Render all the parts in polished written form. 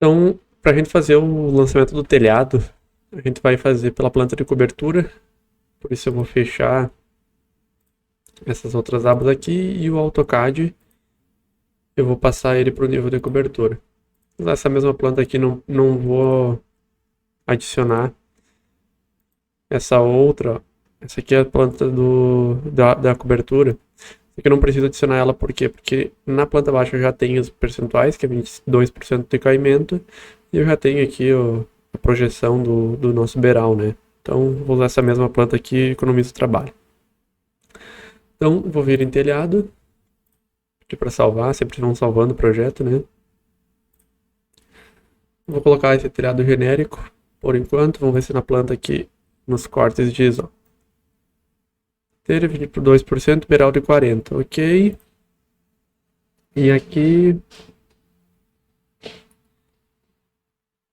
Então, para a gente fazer o lançamento do telhado, a gente vai fazer pela planta de cobertura. Por isso eu vou fechar essas outras abas aqui e o AutoCAD eu vou passar ele para o nível de cobertura. Essa mesma planta aqui não vou adicionar essa outra, ó. Essa aqui é a planta da cobertura. Essa aqui eu não preciso adicionar ela, por quê? Porque na planta baixa eu já tenho os percentuais, que é 22% de caimento, e eu já tenho aqui a projeção do nosso beiral, né? Então vou usar essa mesma planta aqui e economizo trabalho. Então vou vir em telhado, aqui para salvar, sempre vão salvando o projeto, né? Vou colocar esse telhado genérico por enquanto, vamos ver se na planta aqui nos cortes diz, ó. Telha 2%, beiral de 40%, ok. E aqui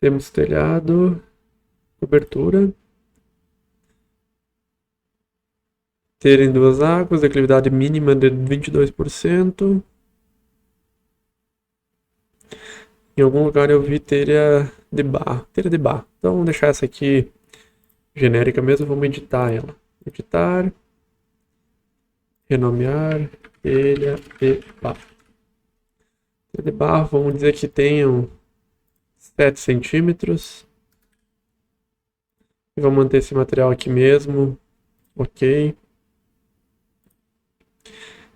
temos telhado, cobertura. Telha em 2 águas, declividade mínima de 22%. Em algum lugar eu vi telha de barro. Então vamos deixar essa aqui genérica mesmo, vamos editar ela. Editar, renomear, telha de barro. Telha de barro, vamos dizer que tenham 7 centímetros. E vamos manter esse material aqui mesmo, ok.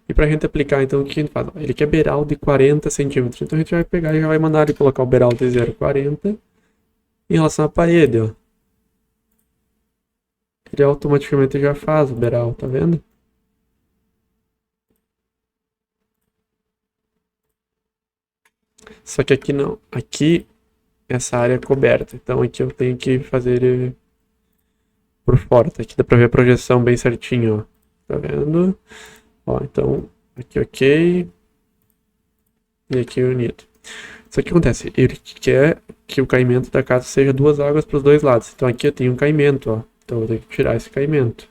E para a gente aplicar, então, o que a gente faz? Ele quer beiral de 40 centímetros. Então a gente vai pegar e já vai mandar ele colocar o beiral de 0,40 em relação à parede, ó. Ele automaticamente já faz o beiral, tá vendo? Só que aqui não. Aqui, essa área é coberta. Então aqui eu tenho que fazer ele por fora. Tá? Aqui dá pra ver a projeção bem certinho, ó. Tá vendo? Ó, então, aqui ok. E aqui unido. Isso que acontece, ele quer que o caimento da casa seja 2 águas para os 2 lados. Então aqui eu tenho um caimento, ó. Então eu tenho que tirar esse caimento.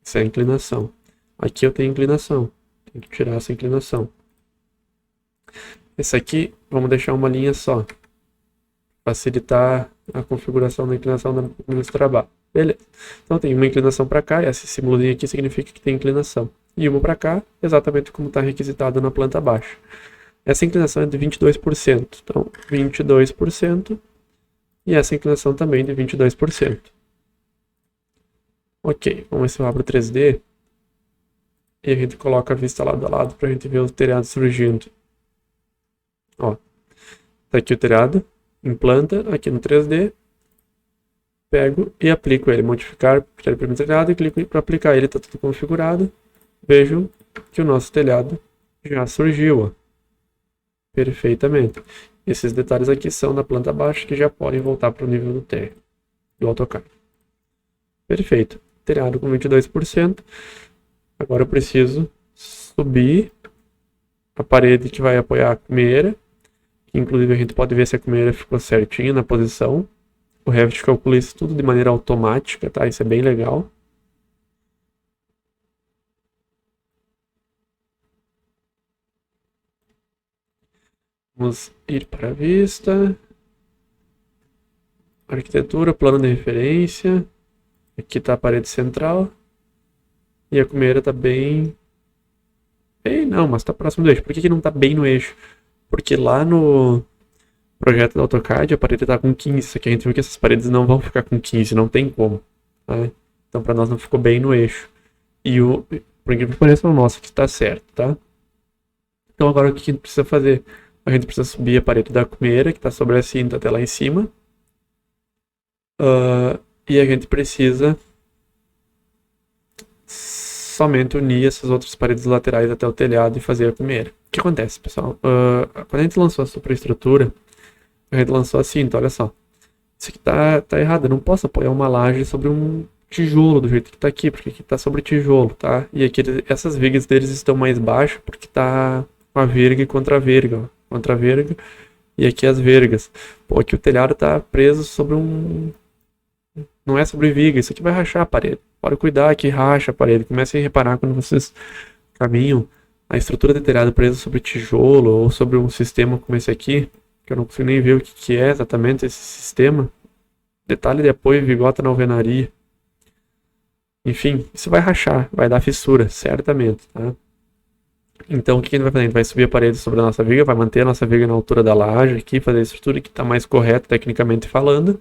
Essa é a inclinação. Aqui eu tenho inclinação. Tenho que tirar essa inclinação. Esse aqui, vamos deixar uma linha só. Facilitar a configuração da inclinação do nosso trabalho. Beleza. Então tem uma inclinação para cá, e esse símbolozinho aqui significa que tem inclinação. E uma para cá, exatamente como está requisitado na planta baixa. Essa inclinação é de 22%. Então, 22%. E essa inclinação também de 22%. Ok, vamos ver se eu abro o 3D. E a gente coloca a vista lado a lado para a gente ver o telhado surgindo. Ó, tá aqui o telhado, em planta, aqui no 3D. Pego e aplico ele, modificar, criar o primeiro telhado e clico para aplicar ele, tá tudo configurado. Vejam que o nosso telhado já surgiu, ó, perfeitamente. Esses detalhes aqui são da planta baixa que já podem voltar para o nível do térreo, do AutoCAD. Perfeito, telhado com 22%. Agora eu preciso subir a parede que vai apoiar a cumeira. Inclusive a gente pode ver se a cumeira ficou certinha na posição. O Revit calcula isso tudo de maneira automática, tá? Isso é bem legal. Vamos ir para a vista. Arquitetura, plano de referência. Aqui está a parede central. E a cumeira está bem... não, mas está próximo do eixo. Por que não está bem no eixo? Porque lá no projeto do AutoCAD a parede está com 15. Só que a gente viu que essas paredes não vão ficar com 15, não tem como. Tá? Então para nós não ficou bem no eixo. E por incrível que pareça, o nosso aqui está certo, tá? Então agora o que a gente precisa fazer? A gente precisa subir a parede da cumeira, que está sobre a cinta até lá em cima. E a gente precisa somente unir essas outras paredes laterais até o telhado e fazer a cumeira. O que acontece, pessoal? Quando a gente lançou a superestrutura, a gente lançou a cinta, olha só. Isso aqui tá errado, eu não posso apoiar uma laje sobre um tijolo do jeito que tá aqui, porque aqui tá sobre tijolo, tá? E aqui essas vigas deles estão mais baixas, porque tá com a verga e contra a verga, ó. Contra a verga, e aqui as vergas. Pô, aqui o telhado tá preso sobre não é sobre viga, isso aqui vai rachar a parede. Pode cuidar que racha a parede. Comecem a reparar quando vocês caminham a estrutura de telhado presa sobre tijolo ou sobre um sistema como esse aqui, que eu não consigo nem ver o que é exatamente esse sistema. Detalhe de apoio e vigota na alvenaria. Enfim, isso vai rachar, vai dar fissura, certamente, tá? Então, o que a gente vai fazer? A gente vai subir a parede sobre a nossa viga, vai manter a nossa viga na altura da laje aqui, fazer a estrutura que está mais correta tecnicamente falando.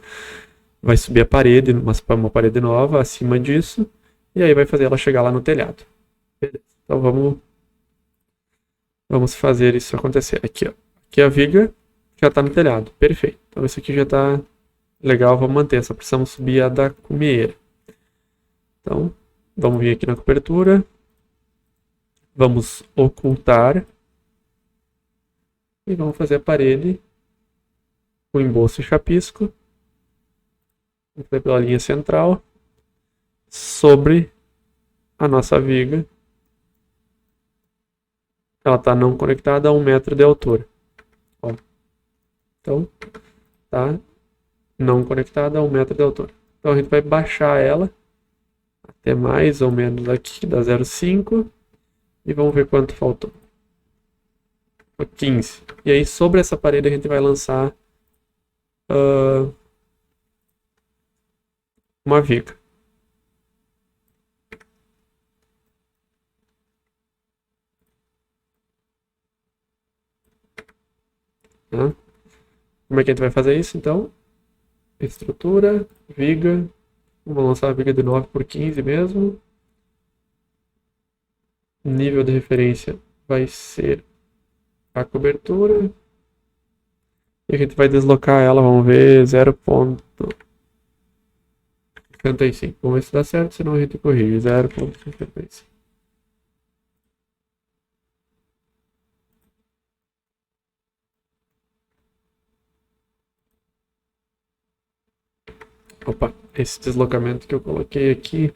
Vai subir a parede, uma parede nova acima disso, e aí vai fazer ela chegar lá no telhado. Beleza. Então vamos fazer isso acontecer. Aqui, ó. Aqui a viga já está no telhado. Perfeito. Então isso aqui já está legal, vamos manter. Só precisamos subir a da cumieira. Então, vamos vir aqui na cobertura. Vamos ocultar. E vamos fazer a parede com embolso e chapisco. Vamos fazer pela linha central. Sobre a nossa viga. Ela está não conectada a 1 metro de altura. Ó. Então, tá não conectada a 1 metro de altura. Então a gente vai baixar ela até mais ou menos aqui, dá 0,5. E vamos ver quanto faltou. 15. E aí sobre essa parede a gente vai lançar uma viga. Tá? Como é que a gente vai fazer isso então? Estrutura, viga. Vamos lançar a viga de 9 por 15 mesmo. Nível de referência vai ser a cobertura. E a gente vai deslocar ela, vamos ver, 0,55. Vamos ver se dá certo, senão a gente corrige. 0,55. Opa, esse deslocamento que eu coloquei aqui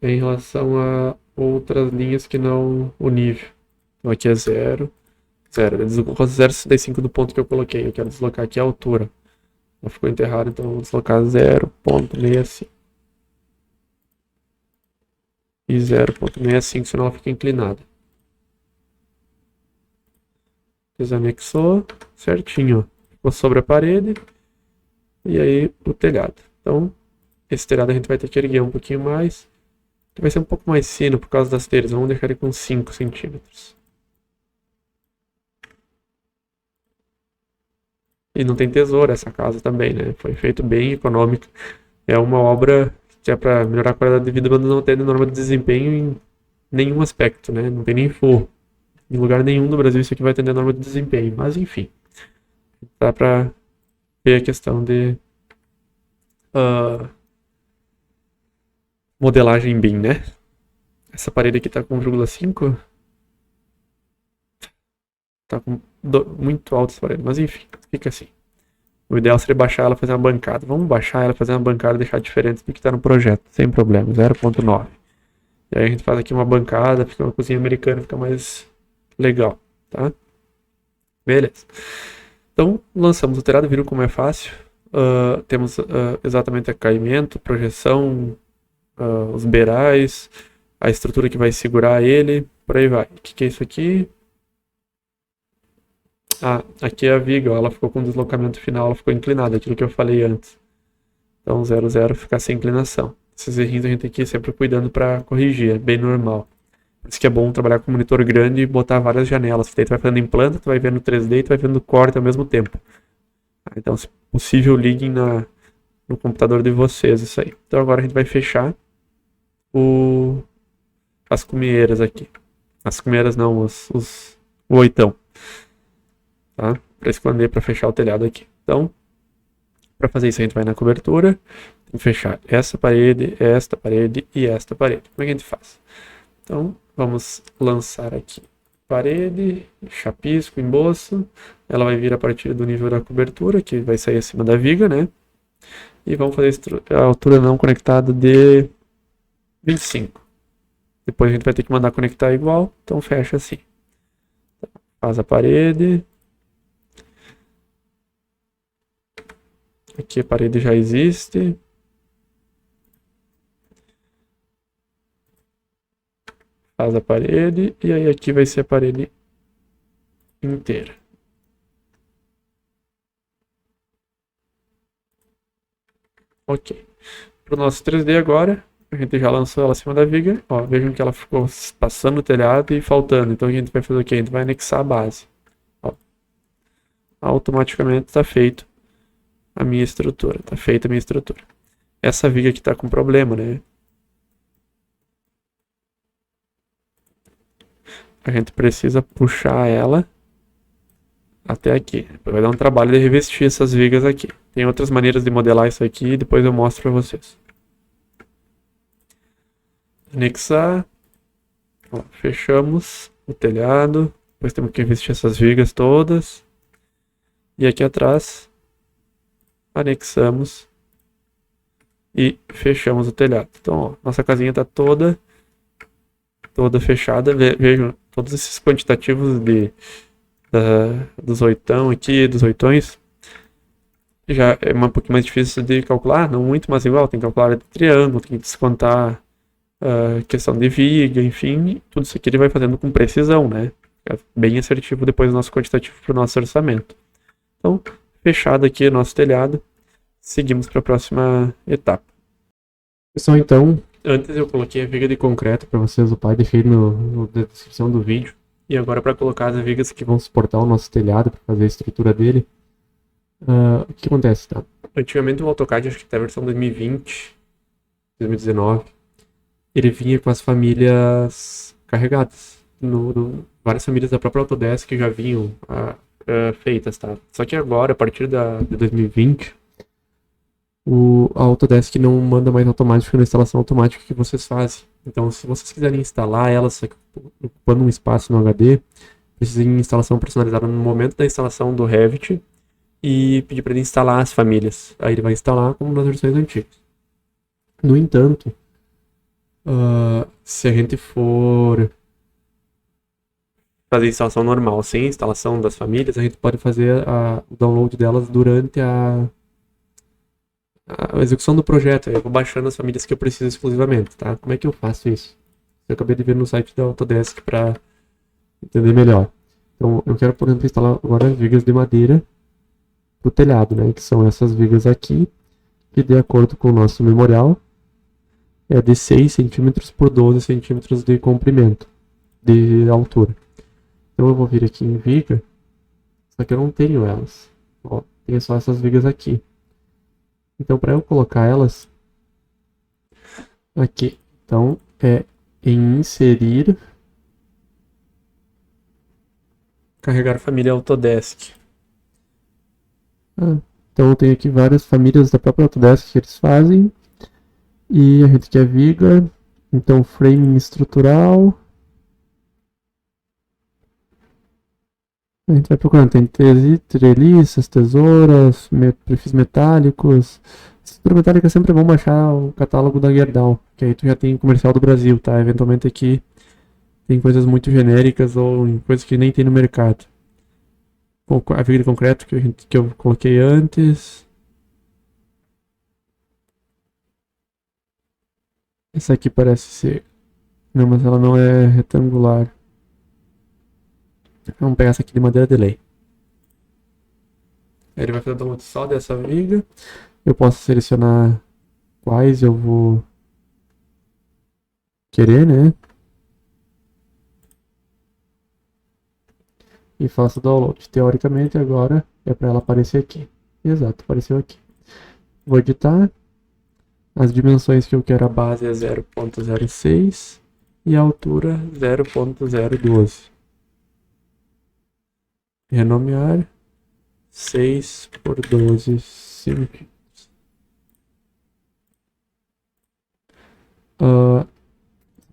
é em relação a outras linhas que não o nível. Então aqui é 0. 0,65 do ponto que eu coloquei. Eu quero deslocar aqui a altura. Ela ficou enterrada, então eu vou deslocar 0,65. E 0,65, senão ela fica inclinada. Desanexou certinho. Ficou sobre a parede. E aí o telhado. Então, esse telhado a gente vai ter que erguer um pouquinho mais. Vai ser um pouco mais fino por causa das telhas. Vamos deixar ele com 5 centímetros. E não tem tesoura essa casa também, né? Foi feito bem econômico. É uma obra que é para melhorar a qualidade de vida, mas não tem norma de desempenho em nenhum aspecto, né? Não tem nem forro. Em lugar nenhum do Brasil isso aqui vai atender a norma de desempenho. Mas enfim, dá para ver a questão de modelagem BIM, né? Essa parede aqui tá com 1,5. Tá com muito alta essa parede, mas enfim, fica assim. O ideal seria baixar ela e fazer uma bancada. Vamos baixar ela, fazer uma bancada e deixar diferente do que está no projeto, sem problema, 0,9. E aí a gente faz aqui uma bancada, fica uma cozinha americana, fica mais legal, tá? Beleza. Então, lançamos o telhado, viram como é fácil. Temos exatamente acabamento, projeção, os beirais, a estrutura que vai segurar ele, por aí vai. O que é isso aqui? Ah, aqui é a viga, ó, ela ficou com deslocamento final, ela ficou inclinada, aquilo que eu falei antes. Então 0,0 fica sem inclinação. Esses errinhos a gente tem que ir sempre cuidando para corrigir, é bem normal. Por isso que é bom trabalhar com um monitor grande e botar várias janelas. Daí tu vai fazendo em planta, tu vai vendo 3D e tu vai vendo corte ao mesmo tempo. Então, se possível, liguem no computador de vocês isso aí. Então agora a gente vai fechar as cumieiras aqui. As cumieiras não, o oitão. Tá? Para esconder, para fechar o telhado aqui. Então, para fazer isso a gente vai na cobertura, tem que fechar essa parede, esta parede e esta parede. Como é que a gente faz? Então, vamos lançar aqui parede, chapisco, emboço. Ela vai vir a partir do nível da cobertura, que vai sair acima da viga, né? E vamos fazer a altura não conectada de 25. Depois a gente vai ter que mandar conectar igual, então fecha assim. Faz a parede. Aqui a parede já existe. Faz a parede. E aí aqui vai ser a parede inteira. Ok. Para o nosso 3D agora, a gente já lançou ela acima da viga. Ó, vejam que ela ficou passando o telhado e faltando. Então a gente vai fazer o quê? A gente vai anexar a base. Ó, automaticamente está feito a minha estrutura. Está feita a minha estrutura. Essa viga aqui está com problema, né? A gente precisa puxar ela até aqui. Vai dar um trabalho de revestir essas vigas aqui. Tem outras maneiras de modelar isso aqui e depois eu mostro para vocês. Anexar. Ó, fechamos o telhado. Depois temos que revestir essas vigas todas. E aqui atrás, anexamos e fechamos o telhado. Então, ó, nossa casinha está toda fechada. Vejam todos esses quantitativos dos oitão aqui, dos oitões. Já é um pouquinho mais difícil de calcular, não muito, mas igual, tem que calcular área de triângulo, tem que descontar questão de viga, enfim, tudo isso aqui ele vai fazendo com precisão, né? É bem assertivo depois do nosso quantitativo para o nosso orçamento. Então, fechado aqui o nosso telhado, seguimos para a próxima etapa. Pessoal, então, antes eu coloquei a viga de concreto para vocês, o pai deixei na descrição do vídeo. E agora para colocar as vigas que vão suportar o nosso telhado, para fazer a estrutura dele, o que acontece, tá? Antigamente o AutoCAD, acho que até a versão 2020, 2019, ele vinha com as famílias carregadas. Várias famílias da própria Autodesk já vinham feitas, tá? Só que agora, a partir de 2020, a Autodesk não manda mais automático na instalação automática que vocês fazem. Então, se vocês quiserem instalar elas ocupando um espaço no HD, precisa de instalação personalizada no momento da instalação do Revit e pedir para ele instalar as famílias. Aí ele vai instalar como nas versões antigas. No entanto, se a gente for fazer instalação normal, sem instalação das famílias, a gente pode fazer o download delas durante a execução do projeto. Eu vou baixando as famílias que eu preciso exclusivamente, tá? Como é que eu faço isso? Eu acabei de ver no site da Autodesk para entender melhor. Então, eu quero, por exemplo, instalar agora vigas de madeira pro telhado, né? Que são essas vigas aqui, que de acordo com o nosso memorial, é de 6 centímetros por 12 centímetros de comprimento, de altura. Então eu vou vir aqui em viga, só que eu não tenho elas. Ó, tenho só essas vigas aqui. Então para eu colocar elas aqui, então é em inserir, carregar família Autodesk. Então eu tenho aqui várias famílias da própria Autodesk que eles fazem. E a gente quer viga, então framing estrutural. A gente vai procurando, tem treliças, tesouras, perfis metálicos. Estrutura metálica sempre é bom baixar o catálogo da Gerdau, que aí tu já tem comercial do Brasil, tá? Eventualmente aqui tem coisas muito genéricas ou coisas que nem tem no mercado. A viga de concreto que eu coloquei antes. Essa aqui parece ser... Não, mas ela não é retangular. Vamos pegar essa aqui de madeira de lei. Aí ele vai fazer o download só dessa viga. Eu posso selecionar quais eu vou querer, né? E faço o download. Teoricamente agora é para ela aparecer aqui. Exato, apareceu aqui. Vou editar. As dimensões que eu quero, a base é 0.06 e a altura 0.012. Renomear 6 por 12 centímetros.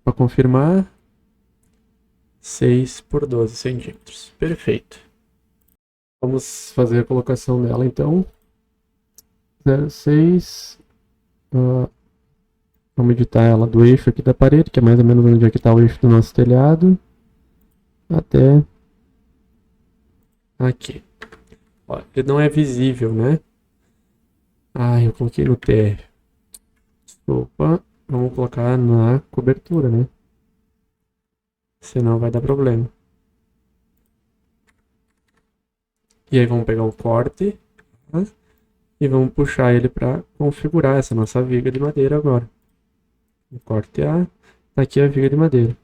Para confirmar, 6 por 12 centímetros. Perfeito. Vamos fazer a colocação dela então. 0,6. Vamos editar ela do eixo aqui da parede, que é mais ou menos onde é que está o eixo do nosso telhado, até aqui. Ó, ele não é visível, né? Eu coloquei no TR. Desculpa. Vamos colocar na cobertura, né? Senão vai dar problema. E aí vamos pegar o corte, tá? E vamos puxar ele para configurar essa nossa viga de madeira agora. O corte A, tá aqui a viga de madeira.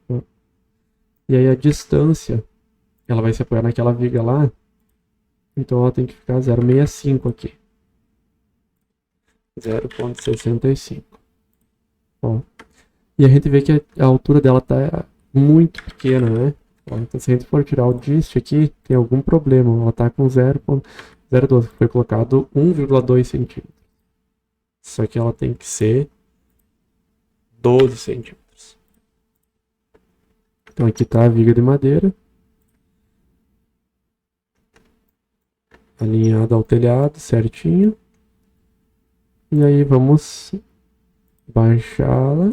E aí a distância, ela vai se apoiar naquela viga lá, então ela tem que ficar 0,65 aqui. 0,65. Ó. E a gente vê que a altura dela tá muito pequena, né? Ó, então se a gente for tirar o dist aqui, tem algum problema. Ela tá com 0,012. Foi colocado 1,2 centímetros. Só que ela tem que ser 12 centímetros. Então aqui tá a viga de madeira. Alinhada ao telhado, certinho. E aí vamos baixá-la.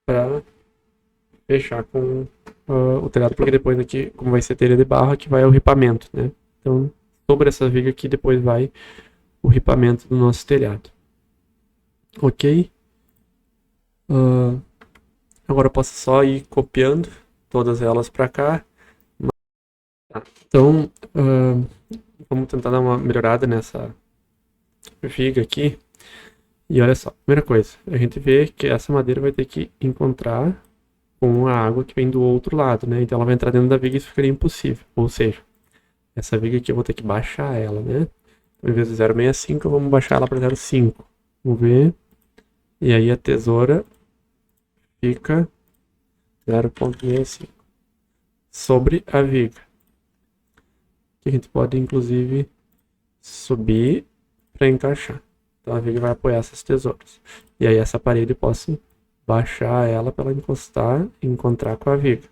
Para fechar com o telhado, porque depois aqui, como vai ser telha de barro, aqui vai o ripamento, né? Então, sobre essa viga aqui, depois vai o ripamento do nosso telhado. Ok? Agora eu posso só ir copiando todas elas para cá. Então, vamos tentar dar uma melhorada nessa viga aqui. E olha só, primeira coisa, a gente vê que essa madeira vai ter que encontrar com a água que vem do outro lado, né? Então ela vai entrar dentro da viga e isso ficaria impossível. Ou seja, essa viga aqui eu vou ter que baixar ela, né? Então, em vez de 0,65, vamos baixar ela para 0,5. Vamos ver. E aí a tesoura fica 0,65 sobre a viga. Que a gente pode, inclusive, subir para encaixar. Então a viga vai apoiar essas tesouras. E aí essa parede eu posso baixar ela para ela encostar e encontrar com a viga.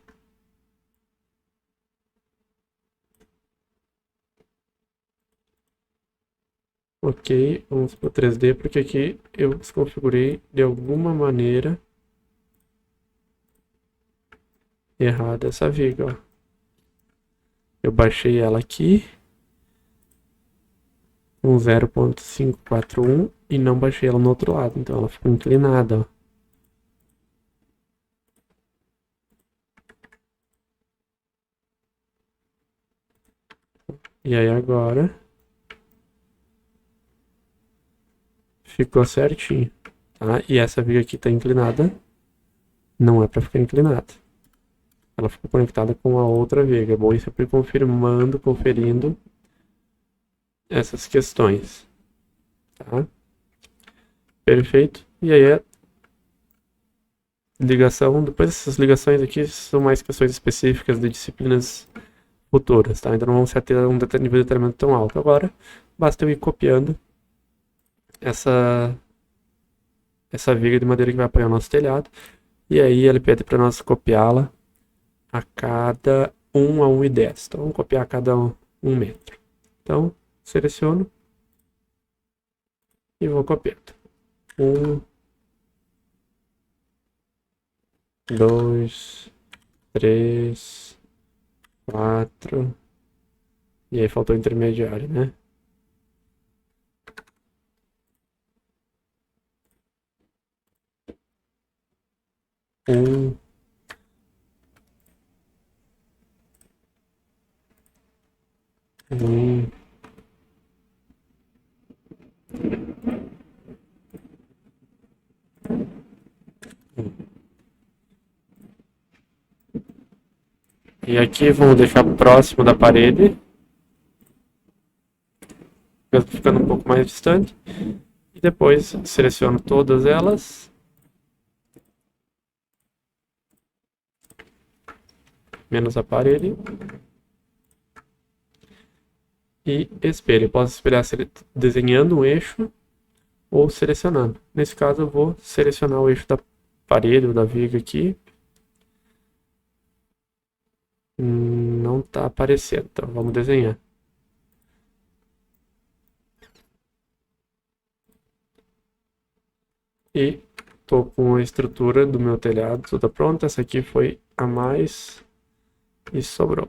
Ok, vamos para o 3D, porque aqui eu desconfigurei de alguma maneira errada essa viga, ó. Eu baixei ela aqui com 0,541 e não baixei ela no outro lado, então ela ficou inclinada, ó. E aí agora ficou certinho, tá? E essa viga aqui tá inclinada, não é para ficar inclinada. Ela ficou conectada com a outra viga. É bom ir sempre conferindo essas questões, tá? Perfeito. E aí a ligação, depois essas ligações aqui são mais questões específicas de disciplinas futuras, tá? Então não vão ser até um nível de detalhamento tão alto. Agora, basta eu ir copiando essa viga de madeira que vai apoiar o nosso telhado. E aí ele pede para nós copiá-la a cada 1 a 1,10. Então vamos copiar a cada 1 metro. Então, seleciono e vou copiando. 1, 2, 3, 4. E aí faltou o intermediário, né? Um. E aqui vamos deixar próximo da parede, ficando um pouco mais distante. E depois seleciono todas elas. Menos a parede. E espelho. Eu posso espelhar desenhando um eixo ou selecionando. Nesse caso eu vou selecionar o eixo da parede ou da viga aqui. Não está aparecendo, então vamos desenhar. E estou com a estrutura do meu telhado toda pronta. Essa aqui foi a mais e sobrou.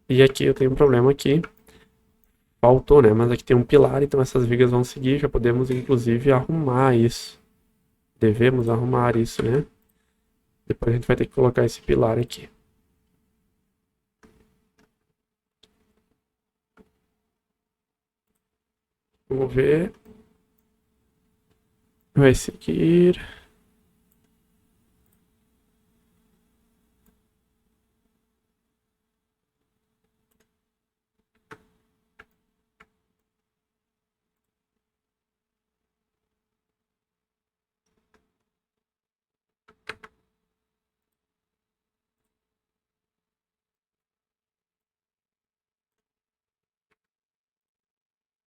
E aqui eu tenho um problema aqui. Faltou, né? Mas aqui tem um pilar, então essas vigas vão seguir. Já podemos, inclusive, arrumar isso. Devemos arrumar isso, né? Depois a gente vai ter que colocar esse pilar aqui. Vamos ver. Vai seguir.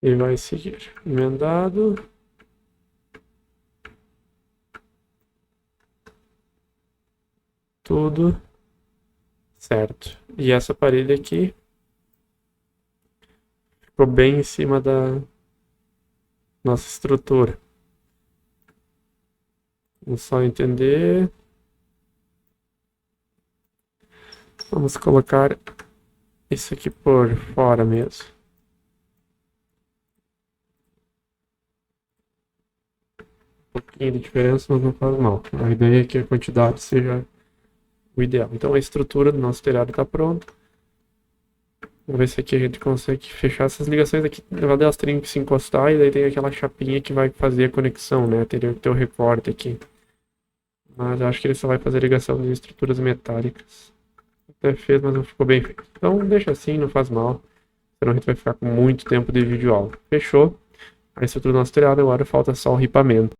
E vai seguir. Emendado. Tudo certo. E essa parede aqui ficou bem em cima da nossa estrutura. Vamos só entender. Vamos colocar isso aqui por fora mesmo. Um pouquinho de diferença, mas não faz mal. A ideia é que a quantidade seja o ideal. Então a estrutura do nosso telhado está pronta. Vamos ver se aqui a gente consegue fechar essas ligações aqui. Na verdade elas teriam que se encostar e daí tem aquela chapinha que vai fazer a conexão, né? Teria que ter o recorte aqui. Mas eu acho que ele só vai fazer ligação de estruturas metálicas. Até fez, mas não ficou bem feito. Então deixa assim, não faz mal. Senão a gente vai ficar com muito tempo de vídeo aula. Fechou? A estrutura do nosso telhado, agora falta só o ripamento.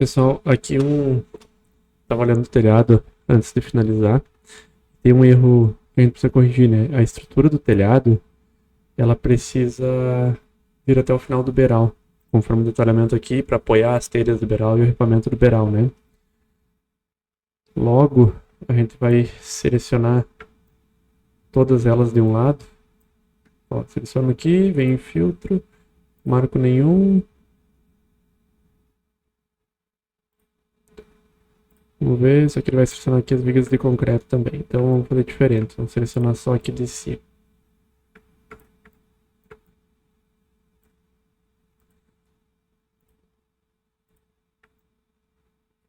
Pessoal, aqui tava olhando o telhado antes de finalizar. Tem um erro que a gente precisa corrigir, né? A estrutura do telhado, ela precisa vir até o final do beiral, conforme o detalhamento aqui, para apoiar as telhas do beiral e o ripamento do beiral, né? Logo, a gente vai selecionar todas elas de um lado. Ó, seleciono aqui, vem em filtro, marco nenhum. Vamos ver, isso aqui ele vai selecionar aqui as vigas de concreto também. Então vamos fazer diferente, vamos selecionar só aqui de cima.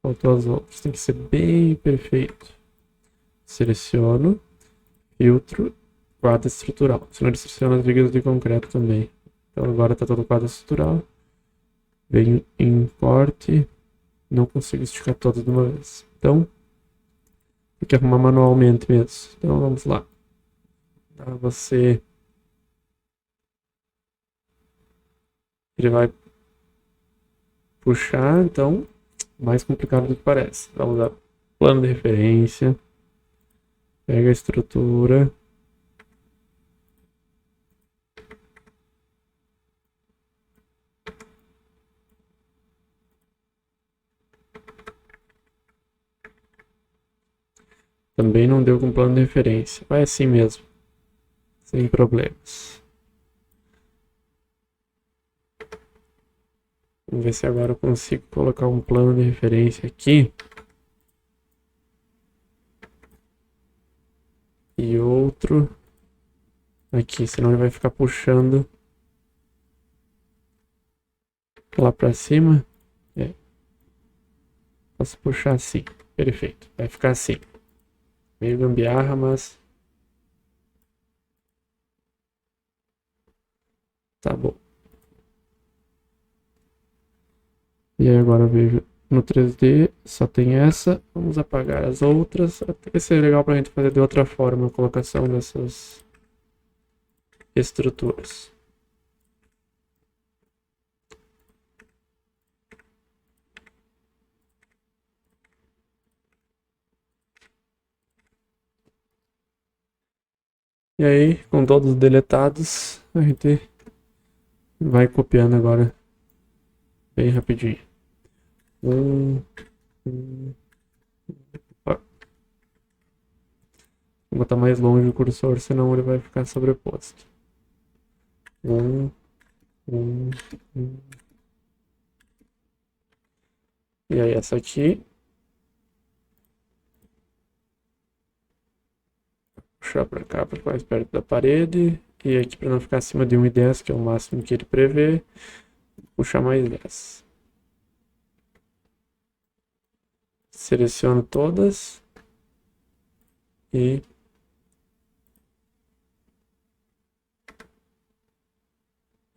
Faltou as outras, tem que ser bem perfeito. Seleciono, filtro, quadro estrutural. Senão ele seleciona as vigas de concreto também. Então agora está todo o quadro estrutural. Venho em corte, não consigo esticar todas de uma vez. Então, tem que arrumar manualmente mesmo. Então vamos lá. Ele vai puxar, então, mais complicado do que parece. Vamos lá. Plano de referência. Pega a estrutura. Também não deu com plano de referência. Vai assim mesmo. Sem problemas. Vamos ver se agora eu consigo colocar um plano de referência aqui. E outro aqui, senão ele vai ficar puxando lá pra cima. Posso puxar assim. Perfeito. Vai ficar assim. Meio gambiarra, mas tá bom. E aí agora eu vejo no 3D, só tem essa. Vamos apagar as outras. Até que seria legal pra gente fazer de outra forma a colocação dessas estruturas. E aí, com todos deletados, a gente vai copiando agora bem rapidinho. Opa. Vou botar mais longe o cursor, senão ele vai ficar sobreposto. Um. E aí essa aqui. Puxar pra cá, para ficar mais perto da parede. E aqui para não ficar acima de 1,10, que é o máximo que ele prevê. Puxar mais 10. Seleciono todas.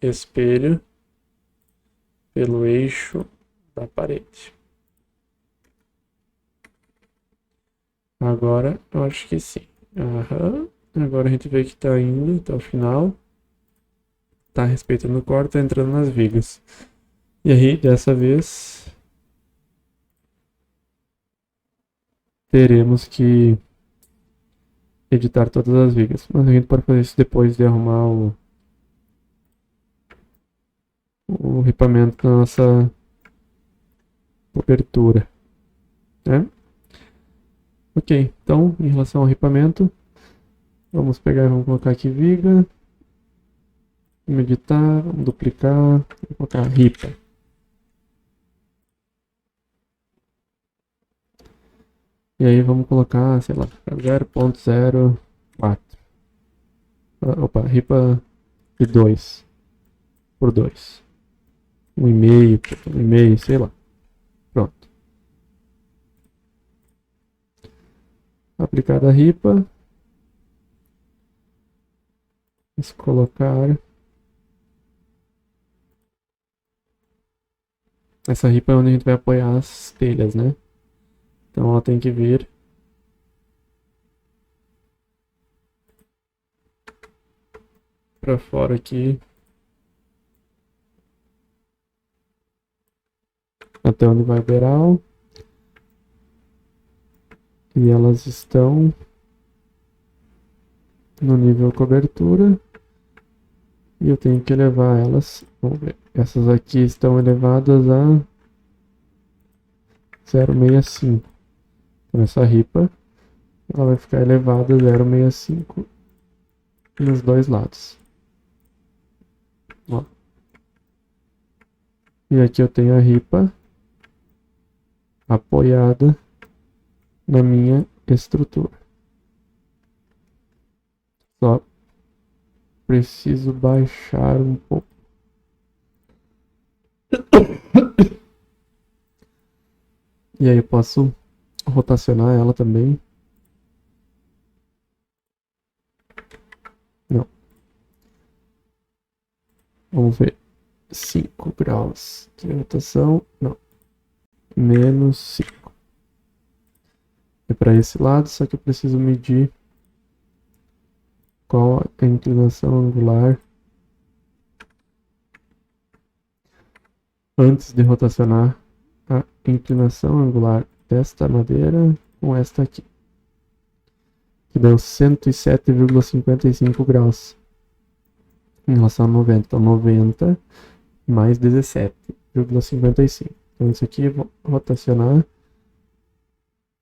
espelho pelo eixo da parede. Agora, eu acho que sim. Aham. Agora a gente vê que tá indo até o final. Tá respeitando o corte, tá entrando nas vigas. E aí, dessa vez, teremos que editar todas as vigas. Mas a gente pode fazer isso depois de arrumar o ripamento da nossa cobertura, né? Ok, então, em relação ao ripamento, vamos pegar e vamos colocar aqui viga, vamos editar, vamos duplicar, vamos colocar ripa. E aí vamos colocar, sei lá, 0.04. Opa, ripa de 2 por 2. 1,5, sei lá. Pronto. Aplicada a ripa. Vamos colocar. Essa ripa é onde a gente vai apoiar as telhas, né? Então ela tem que vir para fora aqui. Até onde vai o beiral. E elas estão no nível cobertura. E eu tenho que elevar elas. Vamos ver. Essas aqui estão elevadas a 0,65. Então essa ripa ela vai ficar elevada a 0,65 nos dois lados. Ó. E aqui eu tenho a ripa apoiada na minha estrutura. Só preciso baixar um pouco. E aí eu posso rotacionar ela também. Não. Vamos ver. 5 graus de rotação. Não. Menos 5. É para esse lado, só que eu preciso medir qual a inclinação angular antes de rotacionar a inclinação angular desta madeira com esta aqui, que deu 107,55 graus em relação a 90. Então 90 mais 17,55. Então isso aqui eu vou rotacionar,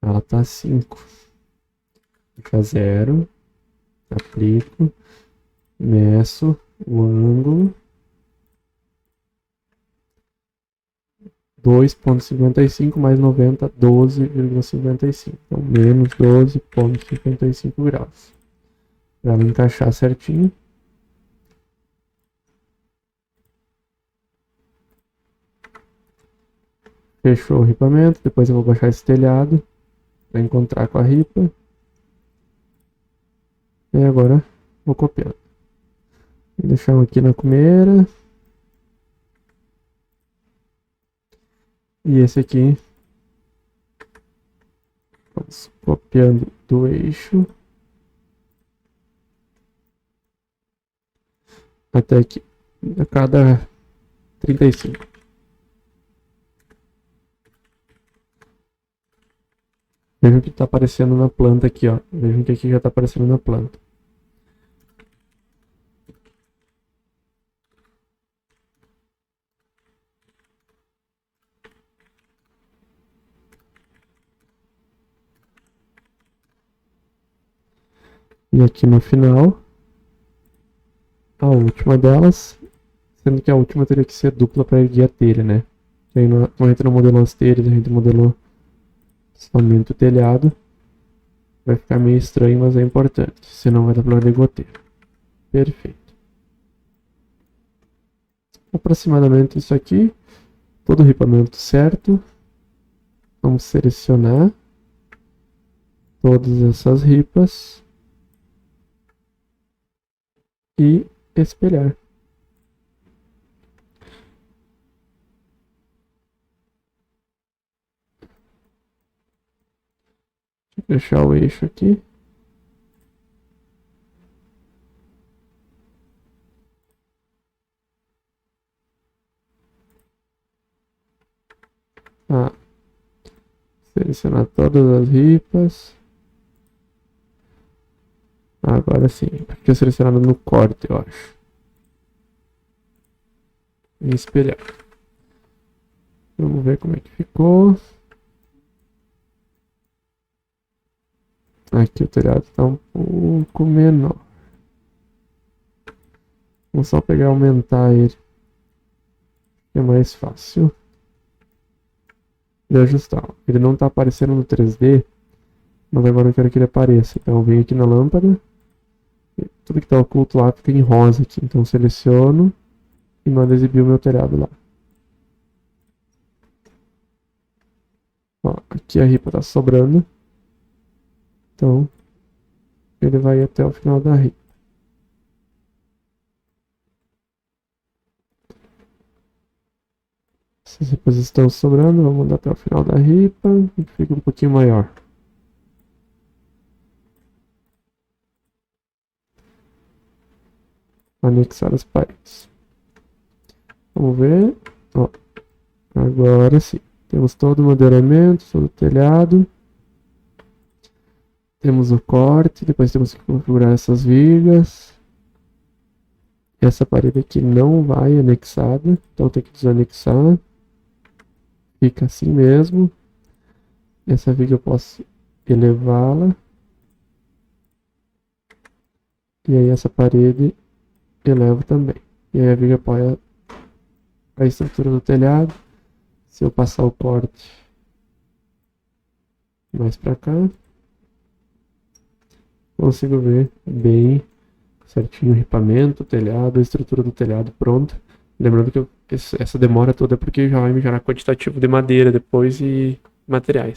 ela tá 5. Fica 0, aplico, meço o ângulo, 2,55 mais 90, 12,55. Então, menos 12,55 graus. Para me encaixar certinho. Fechou o ripamento. Depois eu vou baixar esse telhado para encontrar com a ripa. E agora vou copiar. Vou deixar um aqui na cumeira. E esse aqui, vamos copiando do eixo até aqui, a cada 35. Vejam que está aparecendo na planta aqui, ó. Vejam que aqui já está aparecendo na planta. E aqui no final, a última delas, sendo que a última teria que ser dupla para erguer a telha, né? E aí, como a gente não modelou as telhas, a gente modelou somente o telhado. Vai ficar meio estranho, mas é importante, senão vai dar problema de goteira. Perfeito. Aproximadamente isso aqui, todo o ripamento certo. Vamos selecionar todas essas ripas e espelhar. Fechar o eixo aqui. Ah, selecionar todas as ripas. Agora sim, porque eu selecionado no corte, eu acho. E espelhar. Vamos ver como é que ficou. Aqui o telhado está um pouco menor. Vamos só pegar e aumentar ele. É mais fácil de ajustar. Ele não está aparecendo no 3D, mas agora eu quero que ele apareça. Então eu venho aqui na lâmpada. Tudo que está oculto lá fica em rosa aqui. Então eu seleciono e mando exibir o meu telhado lá. Ó, aqui a ripa está sobrando. Então ele vai até o final da ripa. Essas ripas estão sobrando, vamos mandar até o final da ripa e fica um pouquinho maior. Anexar as paredes. Vamos ver. Ó, agora sim. Temos todo o modelamento, todo o telhado. Temos o corte, depois temos que configurar essas vigas. Essa parede aqui não vai anexada, então tem que desanexar. Fica assim mesmo. Essa viga eu posso elevá-la. E aí essa parede elevo também. E aí a viga apoia a estrutura do telhado. Se eu passar o corte mais para cá, consigo ver bem certinho o ripamento, o telhado, a estrutura do telhado pronta. Lembrando que essa demora toda é porque já vai me gerar quantitativo de madeira depois e materiais.